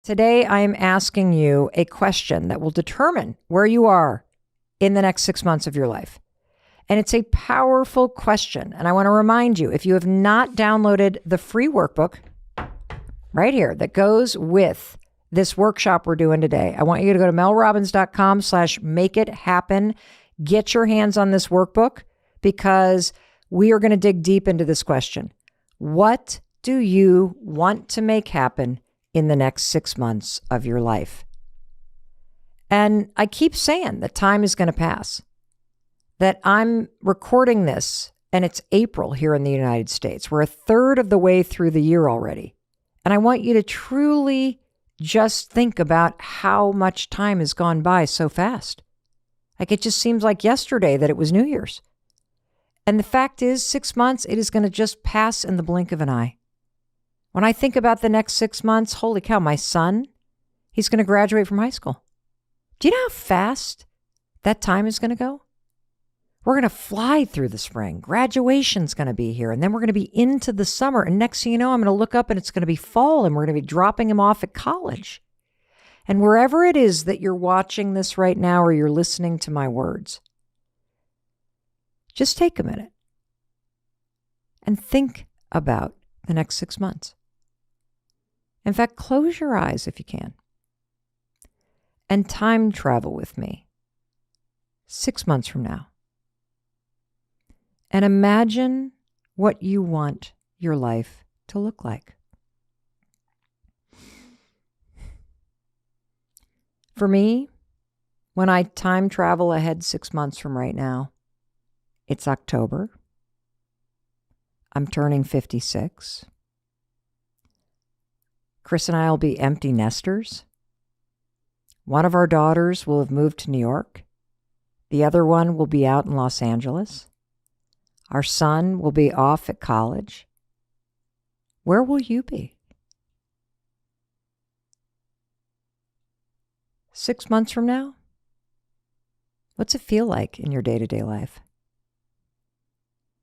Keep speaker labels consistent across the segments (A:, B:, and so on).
A: Today, I am asking you a question that will determine where you are in the next 6 months of your life. And it's a powerful question. And I want to remind you, if you have not downloaded the free workbook right here that goes with this workshop we're doing today, I want you to go to melrobbins.com/make-it-happen. Get your hands on this workbook because we are going to dig deep into this question. What do you want to make happen in the next 6 months of your life? And I keep saying that time is going to pass, that I'm recording this and it's April here in the United States. We're a third of the way through the year already. And I want you to truly just think about how much time has gone by so fast. Like it just seems like yesterday that it was New Year's. And the fact is, 6 months, it is going to just pass in the blink of an eye. When I think about the next 6 months, holy cow, my son, he's going to graduate from high school. Do you know how fast that time is going to go? We're going to fly through the spring. Graduation's going to be here. And then we're going to be into the summer. And next thing you know, I'm going to look up and it's going to be fall and we're going to be dropping him off at college. And wherever it is that you're watching this right now or you're listening to my words, just take a minute and think about the next 6 months. In fact, close your eyes if you can and time travel with me 6 months from now. And imagine what you want your life to look like. For me, when I time travel ahead 6 months from right now, it's October. I'm turning 56. Chris and I will be empty nesters. One of our daughters will have moved to New York. The other one will be out in Los Angeles. Our son will be off at college. Where will you be? 6 months from now? What's it feel like in your day-to-day life?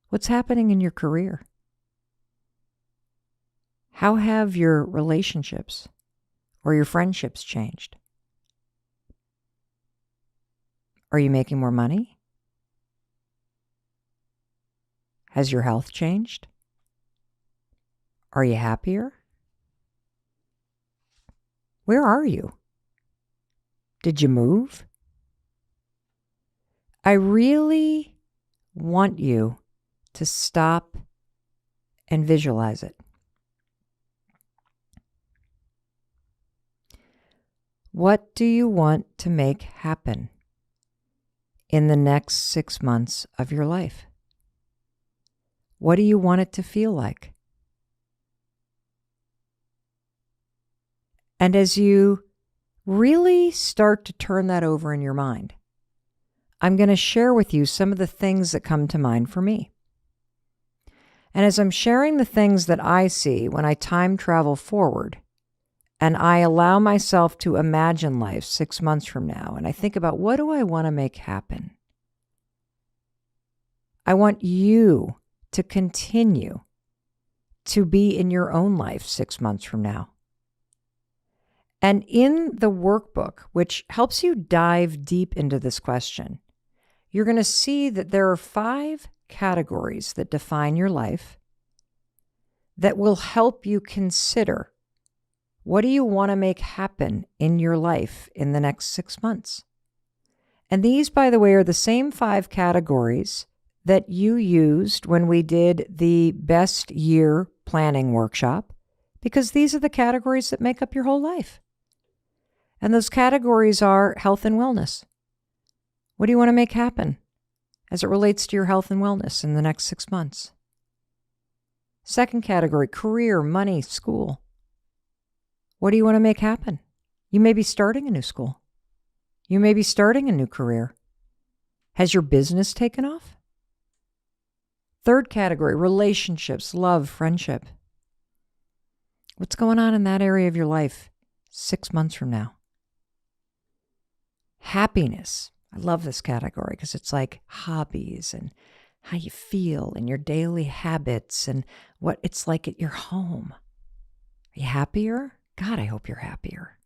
A: What's happening in your career? How have your relationships or your friendships changed? Are you making more money? Has your health changed? Are you happier? Where are you? Did you move? I really want you to stop and visualize it. What do you want to make happen in the next 6 months of your life? What do you want it to feel like? And as you really start to turn that over in your mind, I'm going to share with you some of the things that come to mind for me. And as I'm sharing the things that I see when I time travel forward, and I allow myself to imagine life 6 months from now, and I think about what do I want to make happen? I want you to continue to be in your own life 6 months from now. And in the workbook, which helps you dive deep into this question, you're going to see that there are 5 categories that define your life that will help you consider what do you want to make happen in your life in the next 6 months. And these, by the way, are the same 5 categories that you used when we did the best year planning workshop, because these are the categories that make up your whole life. And those categories are health and wellness. What do you want to make happen as it relates to your health and wellness in the next 6 months? Second category, career, money, school. What do you want to make happen? You may be starting a new school. You may be starting a new career. Has your business taken off? Third category, relationships, love, friendship. What's going on in that area of your life 6 months from now? Happiness. I love this category because it's like hobbies and how you feel and your daily habits and what it's like at your home. Are you happier? God, I hope you're happier.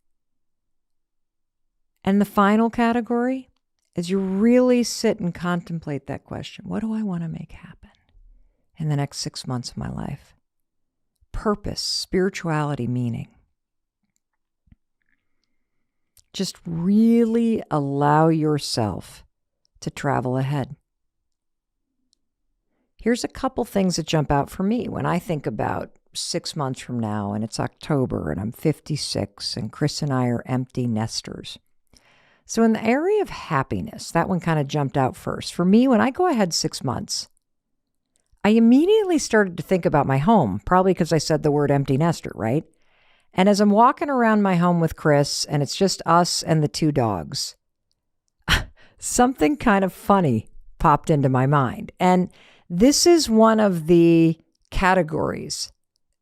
A: And the final category is you really sit and contemplate that question. What do I want to make happen in the next 6 months of my life? Purpose, spirituality, meaning. Just really allow yourself to travel ahead. Here's a couple things that jump out for me when I think about 6 months from now and it's October and I'm 56 and Chris and I are empty nesters. So in the area of happiness, that one kind of jumped out first. For me, when I go ahead 6 months, I immediately started to think about my home, probably because I said the word empty nester, right? And as I'm walking around my home with Chris and it's just us and the 2 dogs, something kind of funny popped into my mind. And this is one of the categories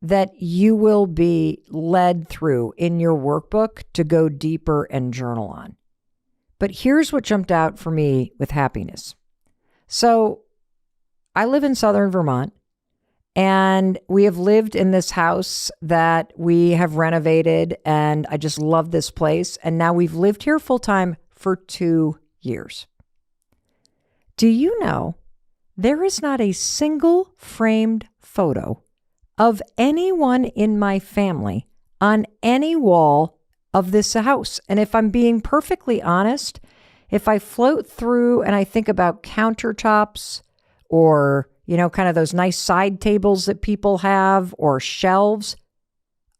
A: that you will be led through in your workbook to go deeper and journal on. But here's what jumped out for me with happiness. So I live in southern Vermont, and we have lived in this house that we have renovated, and I just love this place. And now we've lived here full time for 2 years. Do you know there is not a single framed photo of anyone in my family on any wall of this house? And if I'm being perfectly honest, if I float through and I think about countertops or, kind of those nice side tables that people have or shelves,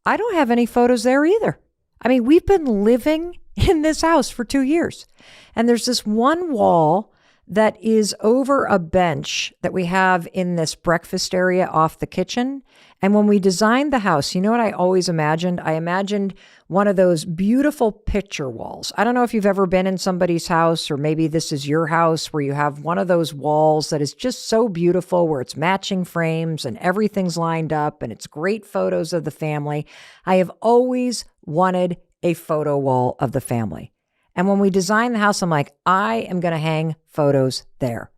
A: I don't have any photos there either. I mean, we've been living in this house for 2 years. And there's this one wall that is over a bench that we have in this breakfast area off the kitchen. And when we designed the house, you know what I always imagined? I imagined one of those beautiful picture walls. I don't know if you've ever been in somebody's house, or maybe this is your house where you have one of those walls that is just so beautiful, where it's matching frames and everything's lined up and it's great photos of the family. I have always wanted a photo wall of the family. And when we designed the house, I'm like, I am going to hang photos there.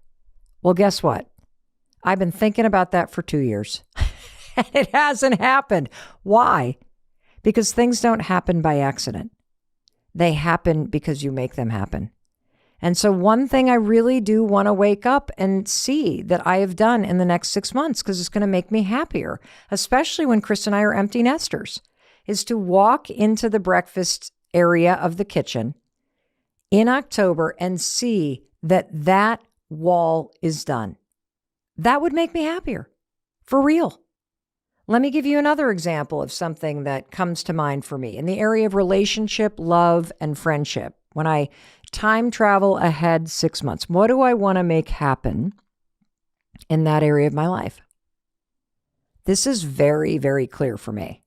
A: Well, guess what? I've been thinking about that for 2 years. And it hasn't happened. Why? Because things don't happen by accident. They happen because you make them happen. And so one thing I really do want to wake up and see that I have done in the next 6 months, because it's going to make me happier, especially when Chris and I are empty nesters, is to walk into the breakfast area of the kitchen in October and see that that wall is done. That would make me happier, for real. Let me give you another example of something that comes to mind for me in the area of relationship, love, and friendship. When I time travel ahead 6 months, what do I want to make happen in that area of my life? This is very, very clear for me.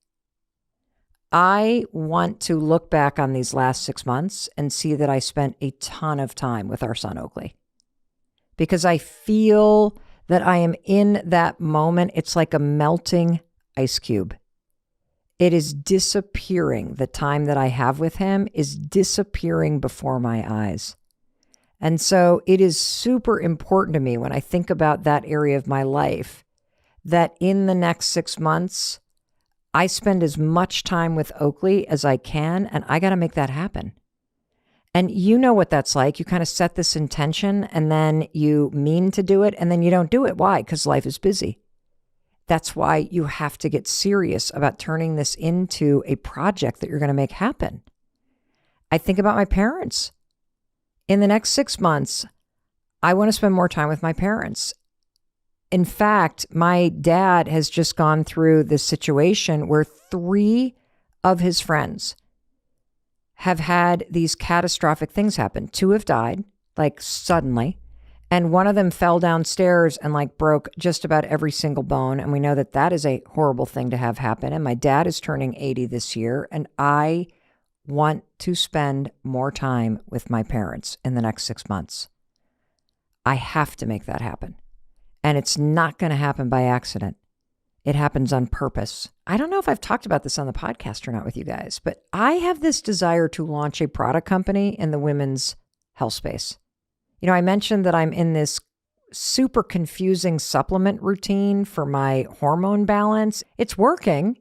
A: I want to look back on these last 6 months and see that I spent a ton of time with our son, Oakley, because I feel that I am in that moment. It's like a melting ice cube. It is disappearing. The time that I have with him is disappearing before my eyes. And so it is super important to me when I think about that area of my life that in the next 6 months, I spend as much time with Oakley as I can, and I got to make that happen. And you know what that's like. You kind of set this intention and then you mean to do it and then you don't do it. Why? Because life is busy. That's why you have to get serious about turning this into a project that you're going to make happen. I think about my parents. In the next 6 months, I want to spend more time with my parents. In fact, my dad has just gone through this situation where 3 of his friends have had these catastrophic things happen. 2 have died, like suddenly, and one of them fell downstairs and like broke just about every single bone. And we know that that is a horrible thing to have happen. And my dad is turning 80 this year, and I want to spend more time with my parents in the next 6 months. I have to make that happen. And it's not going to happen by accident. It happens on purpose. I don't know if I've talked about this on the podcast or not with you guys, but I have this desire to launch a product company in the women's health space. You know, I mentioned that I'm in this super confusing supplement routine for my hormone balance. It's working,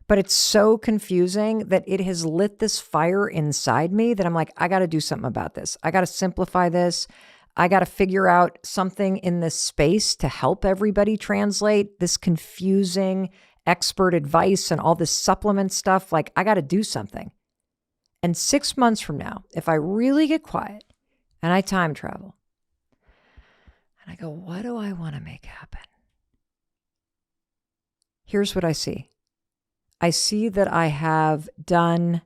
A: But it's so confusing that it has lit this fire inside me that I'm like, I got to do something about this. I got to simplify this. I got to figure out something in this space to help everybody translate this confusing expert advice and all this supplement stuff. Like, I got to do something. And 6 months from now, if I really get quiet and I time travel and I go, what do I want to make happen? Here's what I see. I see that I have done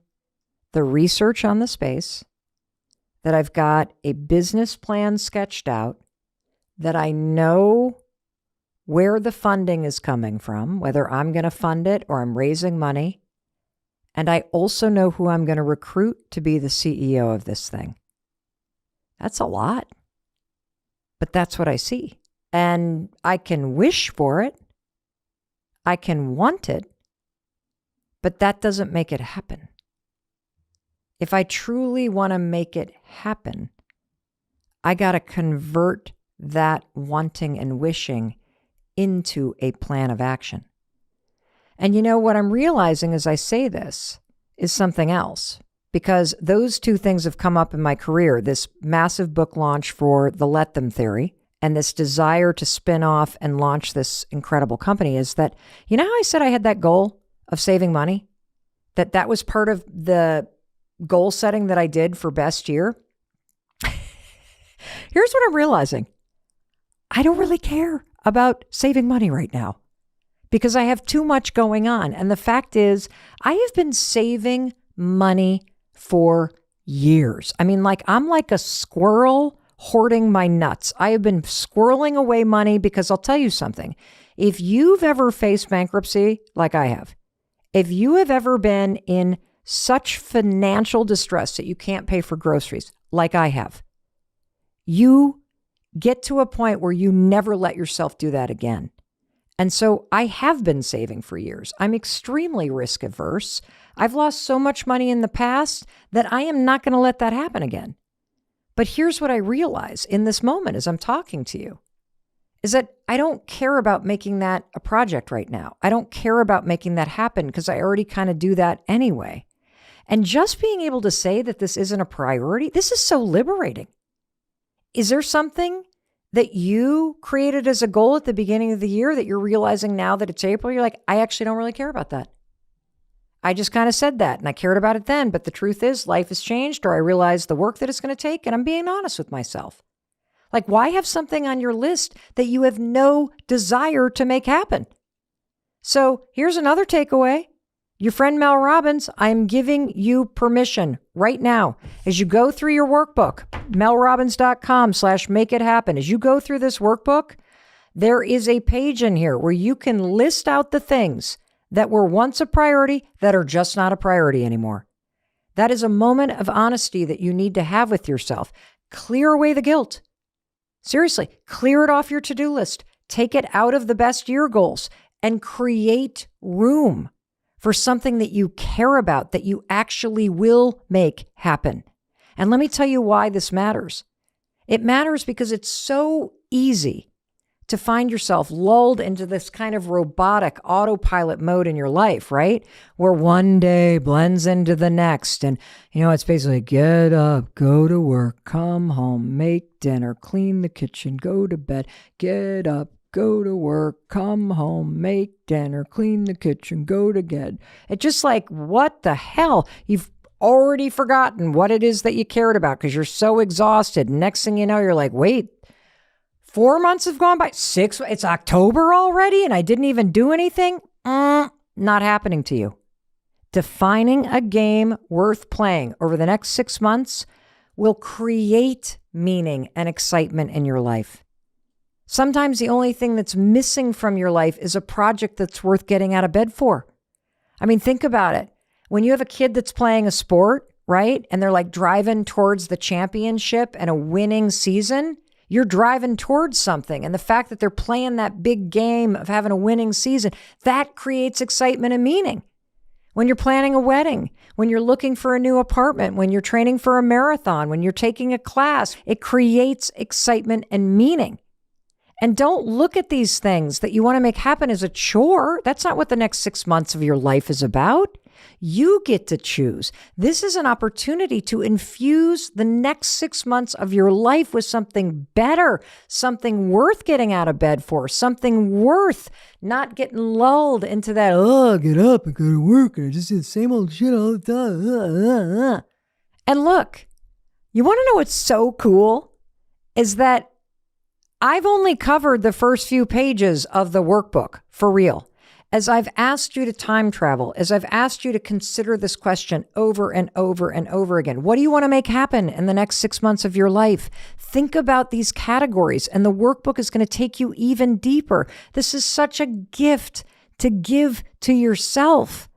A: the research on the space, that I've got a business plan sketched out, that I know where the funding is coming from, whether I'm going to fund it or I'm raising money. And I also know who I'm going to recruit to be the CEO of this thing. That's a lot, but that's what I see. And I can wish for it. I can want it. But that doesn't make it happen. If I truly want to make it happen, I got to convert that wanting and wishing into a plan of action. And you know what I'm realizing as I say this is something else, because those two things have come up in my career, this massive book launch for the Let Them theory and this desire to spin off and launch this incredible company, is that, you know how I said I had that goal of saving money? That was part of the goal setting that I did for best year. Here's what I'm realizing. I don't really care about saving money right now because I have too much going on. And the fact is, I have been saving money for years. I mean, like, I'm like a squirrel hoarding my nuts. I have been squirreling away money because I'll tell you something. If you've ever faced bankruptcy like I have, if you have ever been in such financial distress that you can't pay for groceries like I have, you get to a point where you never let yourself do that again. And so I have been saving for years. I'm extremely risk averse. I've lost so much money in the past that I am not going to let that happen again. But here's what I realize in this moment as I'm talking to you, is that I don't care about making that a project right now. I don't care about making that happen because I already kind of do that anyway. And just being able to say that this isn't a priority, this is so liberating. Is there something that you created as a goal at the beginning of the year that you're realizing now that it's April? You're like, I actually don't really care about that. I just kind of said that and I cared about it then. But the truth is life has changed, or I realized the work that it's going to take, and I'm being honest with myself. Like, why have something on your list that you have no desire to make happen? So here's another takeaway. Your friend Mel Robbins, I'm giving you permission right now as you go through your workbook, melrobbins.com/make it happen. As you go through this workbook, there is a page in here where you can list out the things that were once a priority that are just not a priority anymore. That is a moment of honesty that you need to have with yourself. Clear away the guilt. Seriously, clear it off your to-do list. Take it out of the best year goals and create room for something that you care about, that you actually will make happen. And let me tell you why this matters. It matters because it's so easy to find yourself lulled into this kind of robotic autopilot mode in your life, right? Where one day blends into the next. And, it's basically get up, go to work, come home, make dinner, clean the kitchen, go to bed, get up, go to work, come home, make dinner, clean the kitchen, go to bed. It's just like, what the hell? You've already forgotten what it is that you cared about because you're so exhausted. Next thing you know, you're like, wait, 4 months have gone by, 6, it's October already and I didn't even do anything? Not happening to you. Defining a game worth playing over the next 6 months will create meaning and excitement in your life. Sometimes the only thing that's missing from your life is a project that's worth getting out of bed for. I mean, think about it. When you have a kid that's playing a sport, right? And they're like driving towards the championship and a winning season, you're driving towards something. And the fact that they're playing that big game of having a winning season, that creates excitement and meaning. When you're planning a wedding, when you're looking for a new apartment, when you're training for a marathon, when you're taking a class, it creates excitement and meaning. And don't look at these things that you want to make happen as a chore. That's not what the next 6 months of your life is about. You get to choose. This is an opportunity to infuse the next 6 months of your life with something better, something worth getting out of bed for, something worth not getting lulled into that, oh, get up, I go to work, and I just do the same old shit all the time. And look, you want to know what's so cool? Is that I've only covered the first few pages of the workbook for real. As I've asked you to time travel, as I've asked you to consider this question over and over and over again. What do you want to make happen in the next 6 months of your life? Think about these categories, and the workbook is going to take you even deeper. This is such a gift to give to yourself.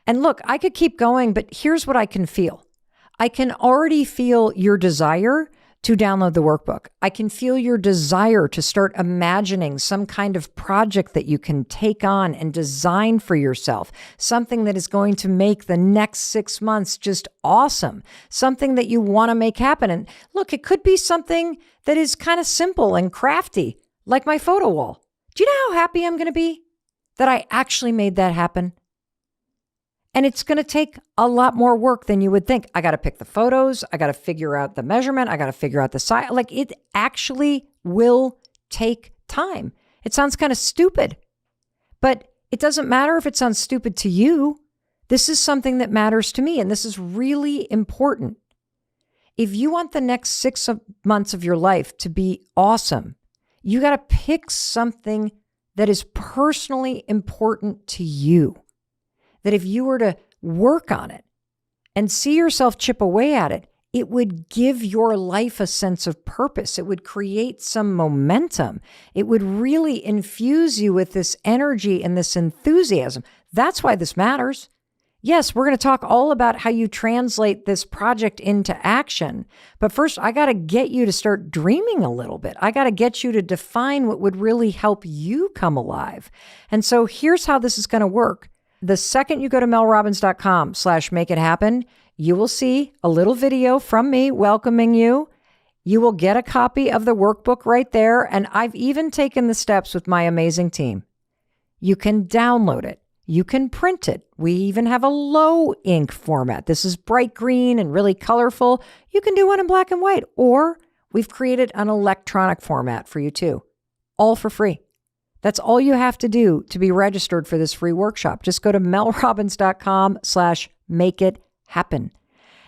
A: And look, I could keep going, but here's what I can feel. I can already feel your desire to download the workbook. I can feel your desire to start imagining some kind of project that you can take on and design for yourself, something that is going to make the next 6 months just awesome, something that you want to make happen. And look, it could be something that is kind of simple and crafty, like my photo wall. Do you know how happy I'm going to be that I actually made that happen? And it's going to take a lot more work than you would think. I got to pick the photos. I got to figure out the measurement. I got to figure out the size. Like, it actually will take time. It sounds kind of stupid, but it doesn't matter if it sounds stupid to you. This is something that matters to me, and this is really important. If you want the next 6 months of your life to be awesome, you got to pick something that is personally important to you. That if you were to work on it and see yourself chip away at it, it would give your life a sense of purpose. It would create some momentum. It would really infuse you with this energy and this enthusiasm. That's why this matters. Yes, we're going to talk all about how you translate this project into action. But first, I got to get you to start dreaming a little bit. I got to get you to define what would really help you come alive. And so here's how this is going to work. The second you go to melrobbins.com/make-it-happen, you will see a little video from me welcoming you. You will get a copy of the workbook right there. And I've even taken the steps with my amazing team. You can download it. You can print it. We even have a low ink format. This is bright green and really colorful. You can do one in black and white, or we've created an electronic format for you too, all for free. That's all you have to do to be registered for this free workshop. Just go to melrobbins.com/make-it-happen.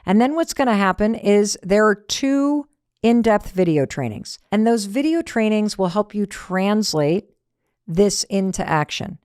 A: And then what's going to happen is there are 2 in-depth video trainings. And those video trainings will help you translate this into action.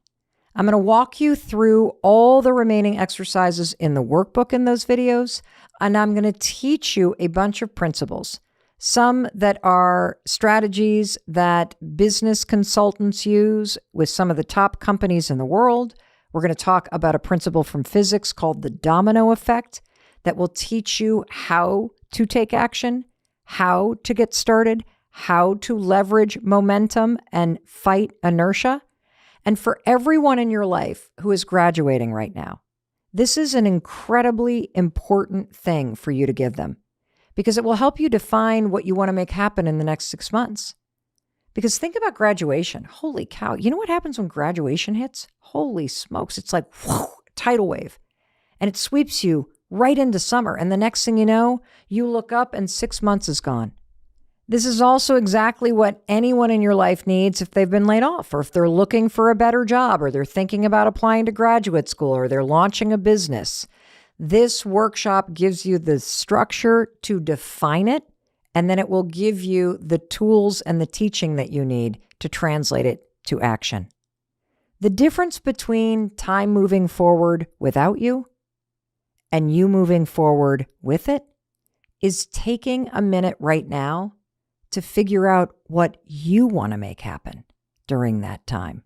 A: I'm going to walk you through all the remaining exercises in the workbook in those videos. And I'm going to teach you a bunch of principles. Some that are strategies that business consultants use with some of the top companies in the world. We're going to talk about a principle from physics called the domino effect that will teach you how to take action, how to get started, how to leverage momentum and fight inertia. And for everyone in your life who is graduating right now, this is an incredibly important thing for you to give them, because it will help you define what you want to make happen in the next 6 months. Because think about graduation. Holy cow. You know what happens when graduation hits? Holy smokes. It's like whoo, tidal wave. And it sweeps you right into summer. And the next thing you know, you look up and 6 months is gone. This is also exactly what anyone in your life needs if they've been laid off, or if they're looking for a better job, or they're thinking about applying to graduate school, or they're launching a business. This workshop gives you the structure to define it, and then it will give you the tools and the teaching that you need to translate it to action. The difference between time moving forward without you and you moving forward with it is taking a minute right now to figure out what you want to make happen during that time.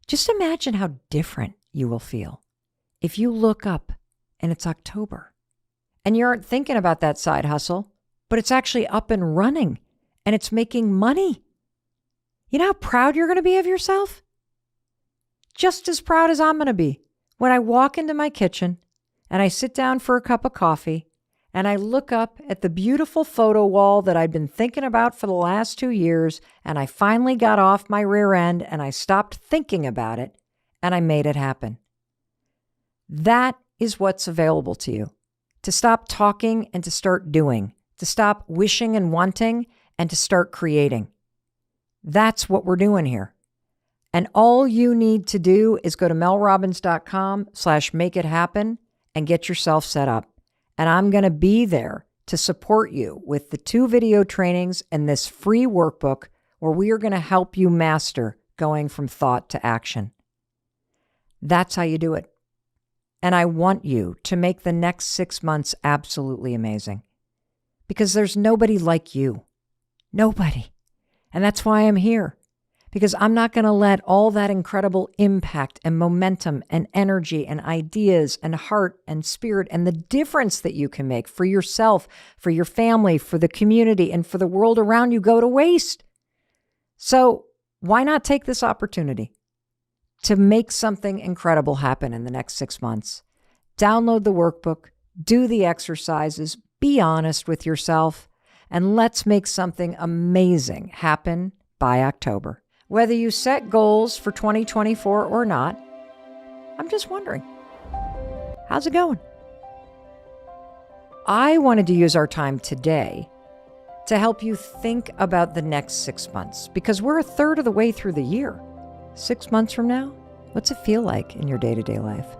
A: Just imagine how different you will feel if you look up and it's October and you aren't thinking about that side hustle, but it's actually up and running and it's making money. You know how proud you're going to be of yourself? Just as proud as I'm going to be when I walk into my kitchen and I sit down for a cup of coffee and I look up at the beautiful photo wall that I'd been thinking about for the last 2 years, and I finally got off my rear end and I stopped thinking about it and I made it happen. That is what's available to you. To stop talking and to start doing. To stop wishing and wanting and to start creating. That's what we're doing here. And all you need to do is go to melrobbins.com/make-it-happen and get yourself set up. And I'm going to be there to support you with the 2 video trainings and this free workbook where we are going to help you master going from thought to action. That's how you do it. And I want you to make the next 6 months absolutely amazing. Because there's nobody like you. Nobody. And that's why I'm here. Because I'm not going to let all that incredible impact and momentum and energy and ideas and heart and spirit and the difference that you can make for yourself, for your family, for the community, and for the world around you go to waste. So why not take this opportunity to make something incredible happen in the next 6 months? Download the workbook, do the exercises, be honest with yourself, and let's make something amazing happen by October. Whether you set goals for 2024 or not, I'm just wondering, how's it going? I wanted to use our time today to help you think about the next 6 months because we're a third of the way through the year. 6 months from now, what's it feel like in your day-to-day life?